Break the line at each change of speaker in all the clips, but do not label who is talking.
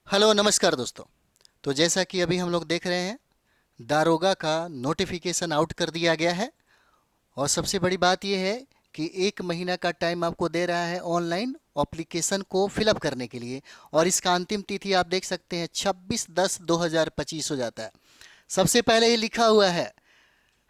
Hello नमस्कार दोस्तों। तो जैसा कि अभी हम लोग देख रहे हैं, दारोगा का नोटिफिकेशन आउट कर दिया गया है। और सबसे बड़ी बात यह है कि 1 महीना का टाइम आपको दे रहा है ऑनलाइन एप्लीकेशन को फिलअप करने के लिए। और इसका अंतिम तिथि आप देख सकते हैं 26/10/2025 हो जाता है। सबसे पहले ये लिखा हुआ है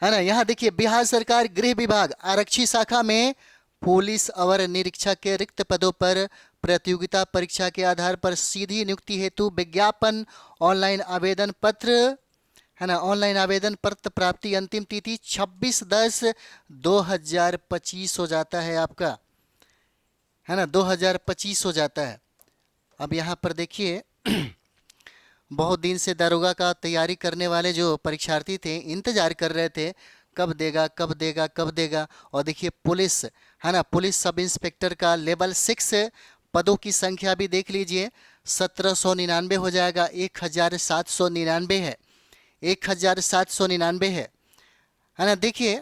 ना। यहाँ देखिए, बिहार सरकार गृह विभाग आरक्षी शाखा में पुलिस अवर निरीक्षक के रिक्त पदों पर प्रतियोगिता परीक्षा के आधार पर सीधी नियुक्ति हेतु विज्ञापन ऑनलाइन आवेदन पत्र, है ना। ऑनलाइन आवेदन पत्र प्राप्ति अंतिम तिथि 26/10/2025 हो जाता है आपका, है ना। 2025 हो जाता है। अब यहाँ पर देखिए बहुत दिन से दारोगा का तैयारी करने वाले जो परीक्षार्थी थे इंतजार कर रहे थे, कब देगा कब देगा कब देगा। और देखिए पुलिस, है ना, पुलिस सब इंस्पेक्टर का लेवल 6 पदों की संख्या भी देख लीजिए, 1799 हो जाएगा। 1799 है, 1799 है ना। देखिए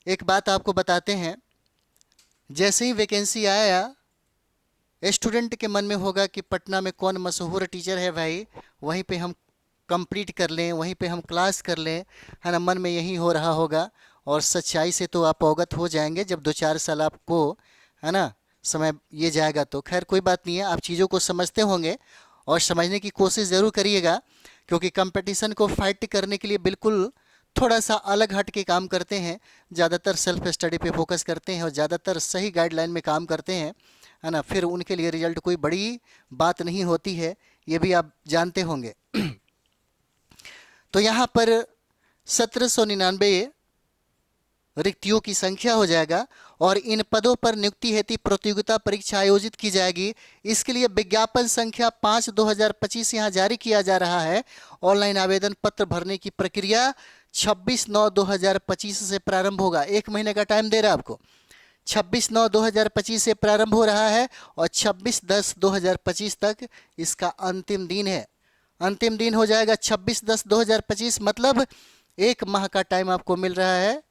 एक बात आपको बताते हैं, जैसे ही वैकेंसी आया स्टूडेंट के मन में होगा कि पटना में कौन मशहूर टीचर है भाई, वहीं पे हम कंप्लीट कर लें, वहीं पे हम क्लास कर लें, है ना। मन में यही हो रहा होगा। और सच्चाई से तो आप अवगत हो जाएंगे जब 2-4 साल आपको, है ना, समय ये जाएगा। तो खैर कोई बात नहीं है, आप चीज़ों को समझते होंगे और समझने की कोशिश ज़रूर करिएगा, क्योंकि कंपटीशन को फाइट करने के लिए बिल्कुल थोड़ा सा अलग हट के काम करते हैं। ज़्यादातर सेल्फ स्टडी पे फोकस करते हैं और ज़्यादातर सही गाइडलाइन में काम करते हैं, है ना। फिर उनके लिए रिजल्ट कोई बड़ी बात नहीं होती है, ये भी आप जानते होंगे। तो यहाँ पर 1799 रिक्तियों की संख्या हो जाएगा और इन पदों पर नियुक्ति हेतु प्रतियोगिता परीक्षा आयोजित की जाएगी। इसके लिए विज्ञापन संख्या 5/2025 यहाँ जारी किया जा रहा है। ऑनलाइन आवेदन पत्र भरने की प्रक्रिया 26/9/2025 से प्रारंभ होगा। 1 महीने का टाइम दे रहा है आपको। 26/9/2025 से प्रारंभ हो रहा है और 26/10/2025 तक इसका अंतिम दिन है। अंतिम दिन हो जाएगा 26/10/2025, मतलब 1 माह का टाइम आपको मिल रहा है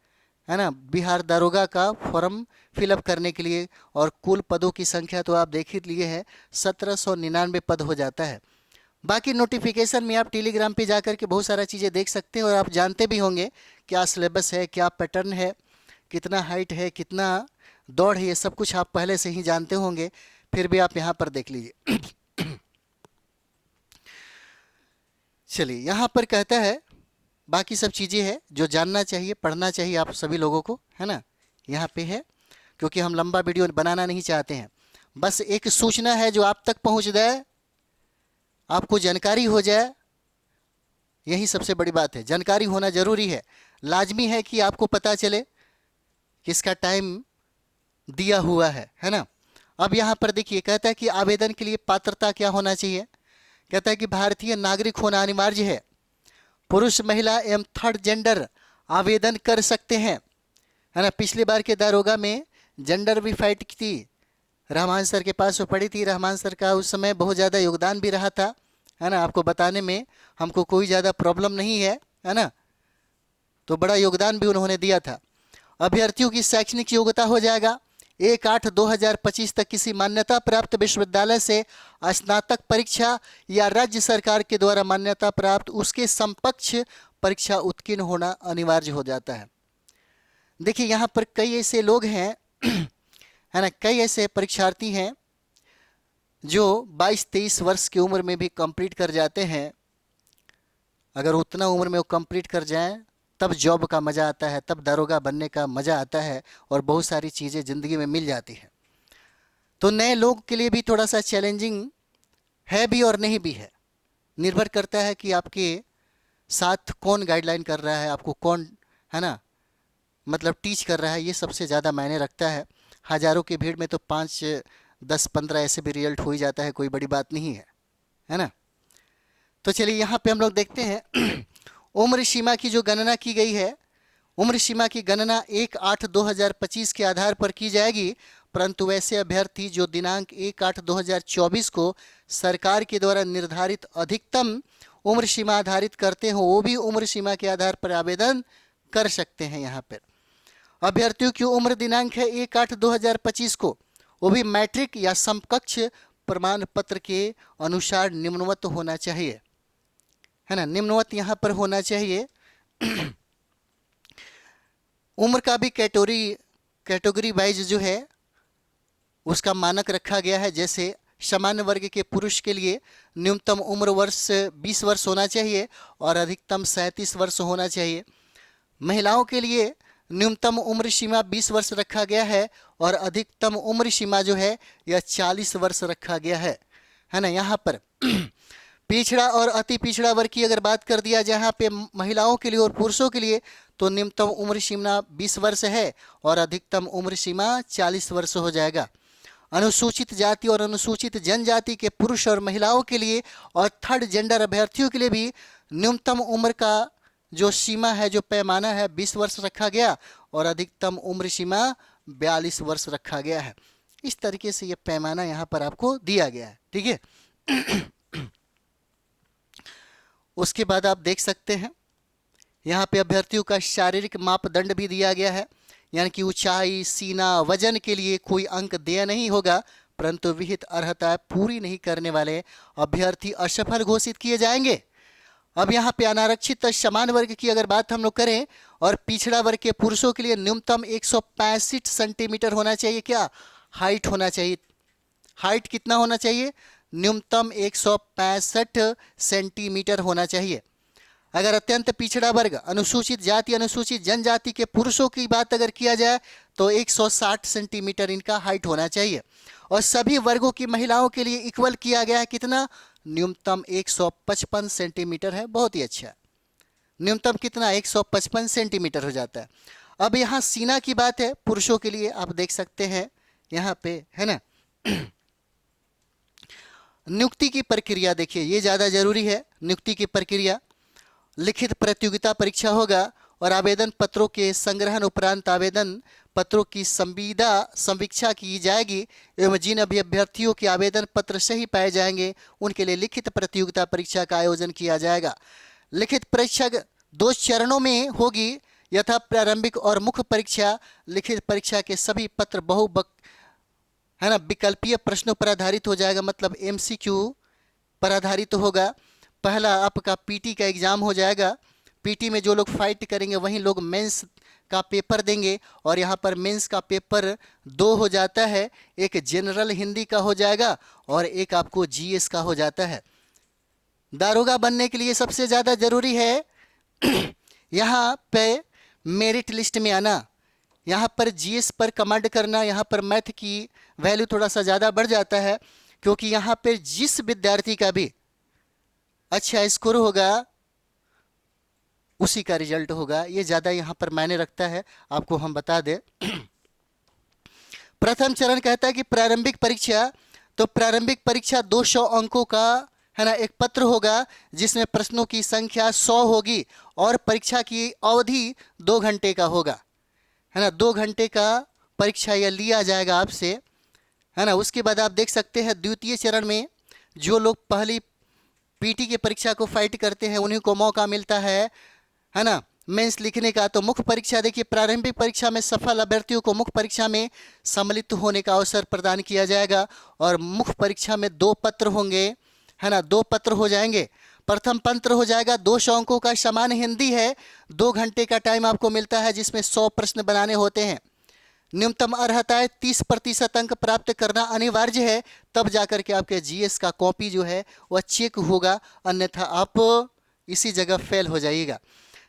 ना, बिहार दारोगा का फॉर्म फिलअप करने के लिए। और कुल पदों की संख्या तो आप देख ही लिए हैं, 1799 पद हो जाता है। बाकी नोटिफिकेशन में आप टेलीग्राम पे जाकर के बहुत सारा चीज़ें देख सकते हैं और आप जानते भी होंगे क्या सिलेबस है, क्या पैटर्न है, कितना हाइट है, कितना दौड़ है, ये सब कुछ आप पहले से ही जानते होंगे। फिर भी आप यहाँ पर देख लीजिए। चलिए यहाँ पर कहता है बाकी सब चीज़ें हैं जो जानना चाहिए, पढ़ना चाहिए आप सभी लोगों को, है ना। यहाँ पे है, क्योंकि हम लंबा वीडियो बनाना नहीं चाहते हैं, बस एक सूचना है जो आप तक पहुँच जाए, आपको जानकारी हो जाए, यही सबसे बड़ी बात है। जानकारी होना ज़रूरी है, लाजमी है कि आपको पता चले किसका टाइम दिया हुआ है ना। अब यहाँ पर देखिए कहता है कि आवेदन के लिए पात्रता क्या होना चाहिए। कहता है कि भारतीय नागरिक होना अनिवार्य है। पुरुष, महिला एवं थर्ड जेंडर आवेदन कर सकते हैं, है ना। पिछली बार के दारोगा में जेंडर भी फाइट की थी, रहमान सर के पास वो पड़ी थी। रहमान सर का उस समय बहुत ज़्यादा योगदान भी रहा था, है ना। आपको बताने में हमको कोई ज़्यादा प्रॉब्लम नहीं है ना। तो बड़ा योगदान भी उन्होंने दिया था। अभ्यर्थियों की शैक्षणिक योग्यता हो जाएगा 1/8/2025 तक किसी मान्यता प्राप्त विश्वविद्यालय से स्नातक परीक्षा या राज्य सरकार के द्वारा मान्यता प्राप्त उसके समकक्ष परीक्षा उत्तीर्ण होना अनिवार्य हो जाता है। देखिए यहाँ पर कई ऐसे लोग हैं है ना, कई ऐसे परीक्षार्थी हैं जो 22-23 वर्ष की उम्र में भी कंप्लीट कर जाते हैं। अगर उतना उम्र में वो कंप्लीट कर जाएं तब जॉब का मज़ा आता है, तब दारोगा बनने का मज़ा आता है और बहुत सारी चीज़ें ज़िंदगी में मिल जाती हैं। तो नए लोग के लिए भी थोड़ा सा चैलेंजिंग है भी और नहीं भी है, निर्भर करता है कि आपके साथ कौन गाइडलाइन कर रहा है, आपको कौन, है ना, मतलब टीच कर रहा है, ये सबसे ज़्यादा मायने रखता है। हज़ारों की भीड़ में तो 5-10-15 ऐसे भी रिजल्ट हो ही जाता है, कोई बड़ी बात नहीं है ना। तो चलिए यहाँ पे हम लोग देखते हैं उम्र सीमा की जो गणना की गई है, उम्र सीमा की गणना 1/8/2025 के आधार पर की जाएगी। परंतु वैसे अभ्यर्थी जो दिनांक 1/8/2024 को सरकार के द्वारा निर्धारित अधिकतम उम्र सीमा आधारित करते हो, वो भी उम्र सीमा के आधार पर आवेदन कर सकते हैं। यहाँ पर अभ्यर्थियों की उम्र दिनांक है 1/8/2025 को, वो भी मैट्रिक या समकक्ष प्रमाण पत्र के अनुसार निम्नवत होना चाहिए, है ना। निम्नवत यहाँ पर होना चाहिए। उम्र का भी कैटेगरी वाइज जो है उसका मानक रखा गया है। जैसे सामान्य वर्ग के पुरुष के लिए न्यूनतम उम्र वर्ष 20 वर्ष होना चाहिए और अधिकतम 37 वर्ष होना चाहिए। महिलाओं के लिए न्यूनतम उम्र सीमा 20 वर्ष रखा गया है और अधिकतम उम्र सीमा जो है यह 40 वर्ष रखा गया है ना। यहाँ पर पिछड़ा और अति पिछड़ा वर्ग की अगर बात कर दिया जाए यहाँ पे महिलाओं के लिए और पुरुषों के लिए, तो न्यूनतम उम्र सीमा 20 वर्ष है और अधिकतम उम्र सीमा 40 वर्ष हो जाएगा। अनुसूचित जाति और अनुसूचित जनजाति के पुरुष और महिलाओं के लिए और थर्ड जेंडर अभ्यर्थियों के लिए भी न्यूनतम उम्र का जो सीमा है, जो पैमाना है 20 वर्ष रखा गया और अधिकतम उम्र सीमा 42 वर्ष रखा गया है। इस तरीके से ये पैमाना यहाँ पर आपको दिया गया है, ठीक है। उसके बाद आप देख सकते हैं यहाँ पे अभ्यर्थियों का शारीरिक मापदंड भी दिया गया है, यानी कि ऊंचाई, सीना, वजन के लिए कोई अंक देय नहीं होगा, परंतु विहित अर्हता पूरी नहीं करने वाले अभ्यर्थी असफल घोषित किए जाएंगे। अब यहाँ पे अनारक्षित समान वर्ग की अगर बात हम लोग करें और पिछड़ा वर्ग के पुरुषों के लिए न्यूनतम 165 सेंटीमीटर होना चाहिए, क्या हाइट होना चाहिए। हाइट कितना होना चाहिए, न्यूनतम 165 सेंटीमीटर होना चाहिए। अगर अत्यंत पिछड़ा वर्ग, अनुसूचित जाति, अनुसूचित जनजाति के पुरुषों की बात अगर किया जाए तो 160 सेंटीमीटर इनका हाइट होना चाहिए। और सभी वर्गों की महिलाओं के लिए इक्वल किया गया है, कितना, न्यूनतम 155 सेंटीमीटर है। बहुत ही अच्छा, न्यूनतम कितना, 155 सेंटीमीटर हो जाता है। अब यहाँ सीना की बात है पुरुषों के लिए, आप देख सकते हैं यहाँ पे, है ना। नियुक्ति की प्रक्रिया देखिए, ये ज़्यादा जरूरी है। नियुक्ति की प्रक्रिया, लिखित प्रतियोगिता परीक्षा होगा और आवेदन पत्रों के संग्रहण उपरांत आवेदन पत्रों की समीक्षा की जाएगी एवं जिन अभ्यर्थियों के आवेदन पत्र सही पाए जाएंगे उनके लिए लिखित प्रतियोगिता परीक्षा का आयोजन किया जाएगा। लिखित परीक्षा 2 चरणों में होगी, यथा प्रारंभिक और मुख्य परीक्षा। लिखित परीक्षा के सभी पत्र है ना विकल्पीय प्रश्नों पर आधारित हो जाएगा, मतलब MCQ पर आधारित होगा। पहला आपका PT का एग्ज़ाम हो जाएगा। PT में जो लोग फाइट करेंगे वहीं लोग मेंस का पेपर देंगे और यहाँ पर मेंस का पेपर 2 हो जाता है, एक जनरल हिंदी का हो जाएगा और एक आपको GS का हो जाता है। दारोगा बनने के लिए सबसे ज़्यादा ज़रूरी है यहाँ पे मेरिट लिस्ट में आना, यहाँ पर GS पर कमांड करना। यहाँ पर मैथ की वैल्यू थोड़ा सा ज़्यादा बढ़ जाता है क्योंकि यहाँ पर जिस विद्यार्थी का भी अच्छा स्कोर होगा उसी का रिजल्ट होगा, ये ज़्यादा यहाँ पर मायने रखता है, आपको हम बता दें। प्रथम चरण कहता है कि प्रारंभिक परीक्षा, तो प्रारंभिक परीक्षा 200 अंकों का है ना एक पत्र होगा जिसमें प्रश्नों की संख्या 100 होगी और परीक्षा की अवधि 2 घंटे का होगा, है ना। 2 घंटे का परीक्षा यह लिया जाएगा आपसे, है ना। उसके बाद आप देख सकते हैं द्वितीय चरण में जो लोग पहली PT की परीक्षा को फाइट करते हैं उन्हीं को मौका मिलता है ना मेंस लिखने का। तो मुख्य परीक्षा देखिए, प्रारंभिक परीक्षा में सफल अभ्यर्थियों को मुख्य परीक्षा में सम्मिलित होने का अवसर प्रदान किया जाएगा और मुख्य परीक्षा में 2 पत्र होंगे, है ना। 2 पत्र हो जाएंगे। प्रथम पत्र हो जाएगा 200 अंकों का, सामान्य हिंदी है। 2 घंटे का टाइम आपको मिलता है जिसमें 100 प्रश्न बनाने होते हैं। न्यूनतम अर्हता है 30% अंक प्राप्त करना अनिवार्य है, तब जाकर के आपके GS का कॉपी जो है वह चेक होगा, अन्यथा आप इसी जगह फेल हो जाइएगा।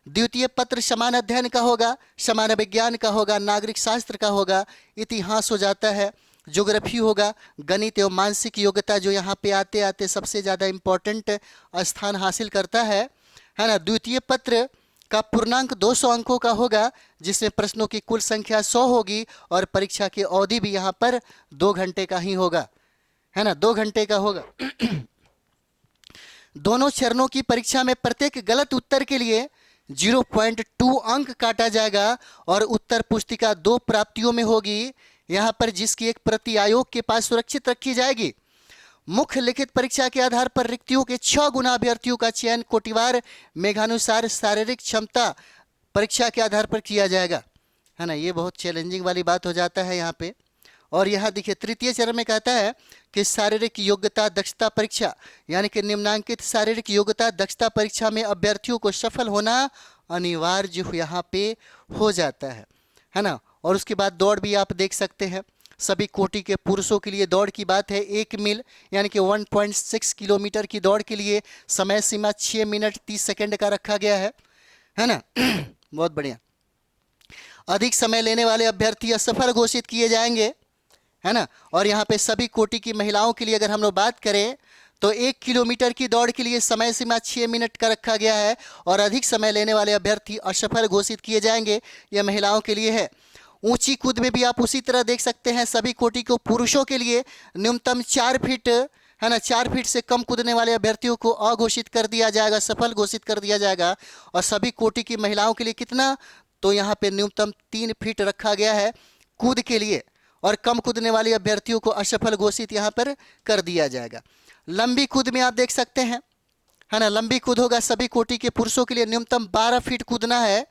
द्वितीय पत्र समान अध्ययन का होगा, समान विज्ञान का होगा, नागरिक शास्त्र का होगा, इतिहास हो जाता है, ज्योग्राफी होगा, गणित एवं मानसिक योग्यता जो यहाँ पे आते आते सबसे ज़्यादा इम्पोर्टेंट स्थान हासिल करता है ना। द्वितीय पत्र का पूर्णांक 200 अंकों का होगा जिसमें प्रश्नों की कुल संख्या 100 होगी और परीक्षा की अवधि भी यहाँ पर 2 घंटे का ही होगा, है ना। 2 घंटे का होगा। दोनों चरणों की परीक्षा में प्रत्येक गलत उत्तर के लिए 0.2 अंक काटा जाएगा और उत्तर पुस्तिका 2 प्राप्तियों में होगी यहाँ पर, जिसकी एक प्रति आयोग के पास सुरक्षित रखी जाएगी। मुख्य लिखित परीक्षा के आधार पर रिक्तियों के 6 गुना अभ्यर्थियों का चयन कोटिवार मेघानुसार शारीरिक क्षमता परीक्षा के आधार पर किया जाएगा, है ना। ये बहुत चैलेंजिंग वाली बात हो जाता है यहाँ पे। और यहाँ देखिए तृतीय चरण में कहता है कि शारीरिक योग्यता दक्षता परीक्षा, यानी कि निम्नांकित शारीरिक योग्यता दक्षता परीक्षा में अभ्यर्थियों को सफल होना अनिवार्य यहाँ पे हो जाता है ना। और उसके बाद दौड़ भी आप देख सकते हैं, सभी कोटि के पुरुषों के लिए दौड़ की बात है 1 मील यानी कि 1.6 किलोमीटर की दौड़ के लिए समय सीमा 6 मिनट 30 सेकंड का रखा गया है ना। बहुत बढ़िया। अधिक समय लेने वाले अभ्यर्थी असफल घोषित किए जाएंगे, है ना। और यहाँ पे सभी कोटि की महिलाओं के लिए अगर हम लोग बात करें तो 1 किलोमीटर की दौड़ के लिए समय सीमा 6 मिनट का रखा गया है और अधिक समय लेने वाले अभ्यर्थी असफल घोषित किए जाएंगे, यह महिलाओं के लिए है। ऊंची कूद में भी आप उसी तरह देख सकते हैं, सभी कोटि को पुरुषों के लिए न्यूनतम 4 फीट, है ना, 4 फीट से कम कूदने वाले अभ्यर्थियों को अघोषित कर दिया जाएगा, सफल घोषित कर दिया जाएगा। और सभी कोटि की महिलाओं के लिए कितना, तो यहाँ पे न्यूनतम 3 फीट रखा गया है कूद के लिए, और कम कूदने वाले अभ्यर्थियों को असफल घोषित यहाँ पर कर दिया जाएगा। लंबी कूद में आप देख सकते हैं, है ना, लंबी कूद होगा सभी कोटि के पुरुषों के लिए न्यूनतम 12 फीट कूदना है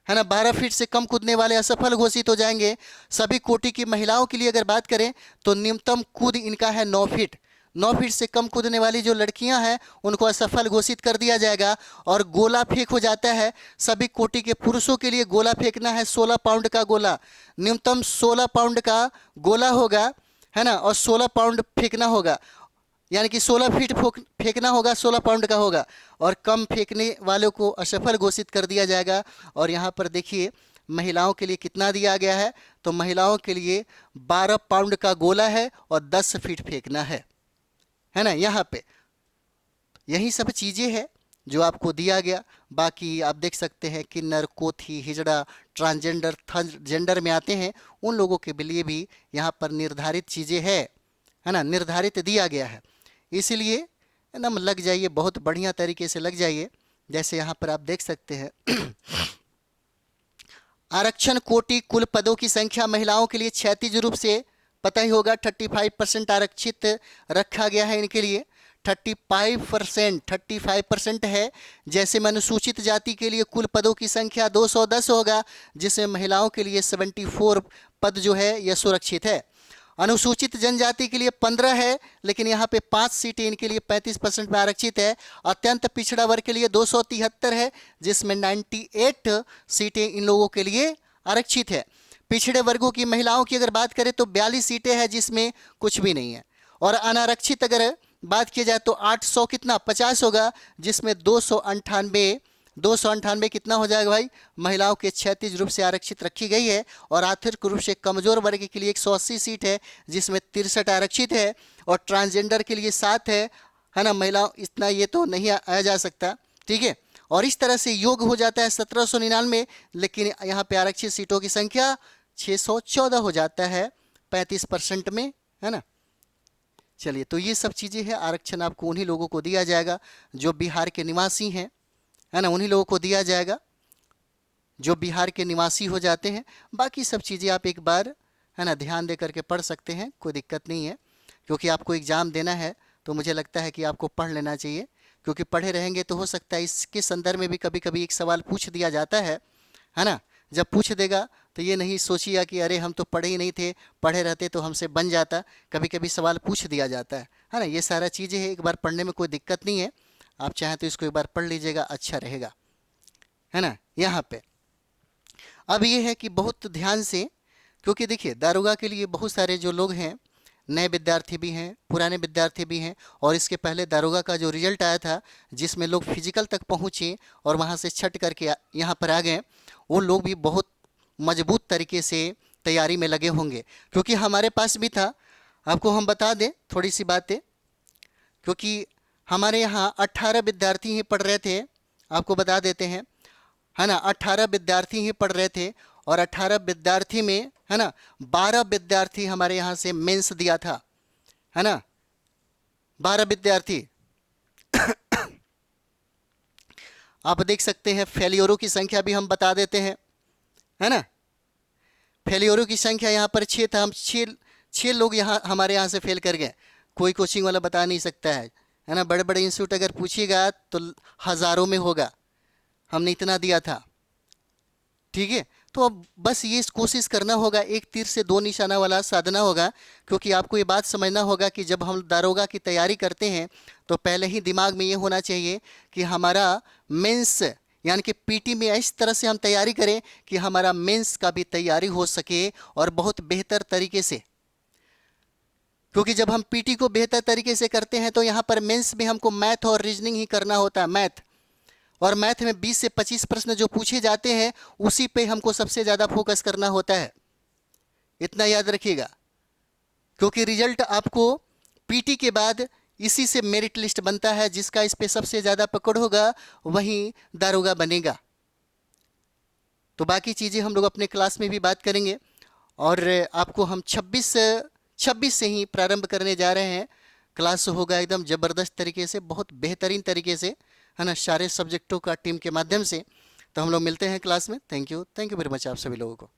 ना। 12 फीट से कम कूदने वाले असफल घोषित हो जाएंगे। सभी कोटि की महिलाओं के लिए अगर बात करें तो न्यूनतम कूद इनका है 9 फीट। 9 फीट से कम कूदने वाली जो लड़कियां हैं उनको असफल घोषित कर दिया जाएगा। और गोला फेंक हो जाता है, सभी कोटि के पुरुषों के लिए गोला फेंकना है 16 पाउंड का गोला, न्यूनतम 16 पाउंड का गोला होगा, है ना, और 16 पाउंड फेंकना होगा, यानी कि 16 फीट फेंकना होगा, 16 पाउंड का होगा। और कम फेंकने वालों को असफल घोषित कर दिया जाएगा। और यहाँ पर देखिए महिलाओं के लिए कितना दिया गया है, तो महिलाओं के लिए 12 पाउंड का गोला है और 10 फीट फेंकना है ना। यहाँ पे यही सब चीज़ें हैं जो आपको दिया गया। बाकी आप देख सकते हैं किन्नर, कोथी, हिजड़ा, ट्रांसजेंडर, थर्ड जेंडर में आते हैं, उन लोगों के लिए भी यहाँ पर निर्धारित चीज़ें है ना, निर्धारित दिया गया है। इसलिए एकदम लग जाइए, बहुत बढ़िया तरीके से लग जाइए। जैसे यहाँ पर आप देख सकते हैं आरक्षण कोटि कुल पदों की संख्या महिलाओं के लिए क्षैतिज रूप से पता ही होगा 35% आरक्षित रखा गया है इनके लिए, 35% है। जैसे में अनुसूचित जाति के लिए कुल पदों की संख्या 210 होगा, जिसमें महिलाओं के लिए 74 पद जो है यह सुरक्षित है। अनुसूचित जनजाति के लिए 15 है, लेकिन यहाँ पे 5 सीटें इनके लिए 35% में आरक्षित है। अत्यंत पिछड़ा वर्ग के लिए 273 है, जिसमें 98 सीटें इन लोगों के लिए आरक्षित है। पिछड़े वर्गों की महिलाओं की अगर बात करें तो 42 सीटें हैं, जिसमें कुछ भी नहीं है। और अनारक्षित अगर बात की जाए तो 800 कितना 50 होगा, जिसमें 298 कितना हो जाएगा भाई, महिलाओं के क्षैतिज रूप से आरक्षित रखी गई है। और आर्थिक रूप से कमजोर वर्ग के लिए 180 सीट है, जिसमें 63 आरक्षित है। और ट्रांसजेंडर के लिए 7 है ना। महिलाओं इतना ये तो नहीं आया जा सकता, ठीक है। और इस तरह से योग हो जाता है 1799, लेकिन यहाँ पे आरक्षित सीटों की संख्या 614 हो जाता है 35% में, है ना। चलिए, तो ये सब चीज़ें हैं। आरक्षण आपको उन्हीं लोगों को दिया जाएगा जो बिहार के निवासी हैं, है ना, उन्हीं लोगों को दिया जाएगा जो बिहार के निवासी हो जाते हैं। बाकी सब चीज़ें आप एक बार, है ना, ध्यान दे करके पढ़ सकते हैं, कोई दिक्कत नहीं है। क्योंकि आपको एग्ज़ाम देना है तो मुझे लगता है कि आपको पढ़ लेना चाहिए, क्योंकि पढ़े रहेंगे तो हो सकता है इसके संदर्भ में भी कभी कभी एक सवाल पूछ दिया जाता है ना। जब पूछ देगा तो ये नहीं सोचिएगा कि अरे हम तो पढ़े ही नहीं थे, पढ़े रहते तो हमसे बन जाता। कभी कभी सवाल पूछ दिया जाता है ना। ये सारा चीज़ें हैं, एक बार पढ़ने में कोई दिक्कत नहीं है। आप चाहें तो इसको एक बार पढ़ लीजिएगा, अच्छा रहेगा, है ना। यहाँ पे अब ये है कि बहुत ध्यान से, क्योंकि देखिए दारोगा के लिए बहुत सारे जो लोग हैं, नए विद्यार्थी भी हैं, पुराने विद्यार्थी भी हैं। और इसके पहले दारोगा का जो रिजल्ट आया था, जिसमें लोग फिजिकल तक पहुँचे और वहाँ से छट करके यहाँ पर आ गए, वो लोग भी बहुत मजबूत तरीके से तैयारी में लगे होंगे। क्योंकि हमारे पास भी था, आपको हम बता दें थोड़ी सी बातें, क्योंकि हमारे यहाँ 18 विद्यार्थी ही पढ़ रहे थे, आपको बता देते हैं, है ना। 18 विद्यार्थी ही पढ़ रहे थे और 18 विद्यार्थी में, है ना, 12 विद्यार्थी हमारे यहाँ से मेंस दिया था, है ना, 12 विद्यार्थी। आप देख सकते हैं फेलियरों की संख्या भी हम बता देते हैं, है ना। फेलियरों की संख्या यहाँ पर 6 था, हम 6 लोग यहाँ हमारे यहाँ से फेल कर गए। कोई कोचिंग वाला बता नहीं सकता है ना। बड़े बड़े इंस्टीट्यूट अगर पूछिएगा तो हज़ारों में होगा, हमने इतना दिया था, ठीक है। तो अब बस ये कोशिश करना होगा, एक तीर से दो निशाना वाला साधना होगा। क्योंकि आपको ये बात समझना होगा कि जब हम दारोगा की तैयारी करते हैं तो पहले ही दिमाग में ये होना चाहिए कि हमारा मेंस यानी कि पीटी में इस तरह से हम तैयारी करें कि हमारा मेंस का भी तैयारी हो सके और बहुत बेहतर तरीके से। क्योंकि जब हम पीटी को बेहतर तरीके से करते हैं तो यहाँ पर मेंस में हमको मैथ और रीजनिंग ही करना होता है। मैथ और मैथ में 20 से 25 प्रश्न जो पूछे जाते हैं उसी पे हमको सबसे ज़्यादा फोकस करना होता है, इतना याद रखिएगा। क्योंकि रिजल्ट आपको पीटी के बाद इसी से मेरिट लिस्ट बनता है, जिसका इस पे सबसे ज़्यादा पकड़ होगा वही दारोगा बनेगा। तो बाकी चीज़ें हम लोग अपने क्लास में भी बात करेंगे और आपको हम 26 से ही प्रारंभ करने जा रहे हैं। क्लास होगा एकदम ज़बरदस्त तरीके से, बहुत बेहतरीन तरीके से, है ना, सारे सब्जेक्टों का टीम के माध्यम से। तो हम लोग मिलते हैं क्लास में। थैंक यू वेरी मच आप सभी लोगों को।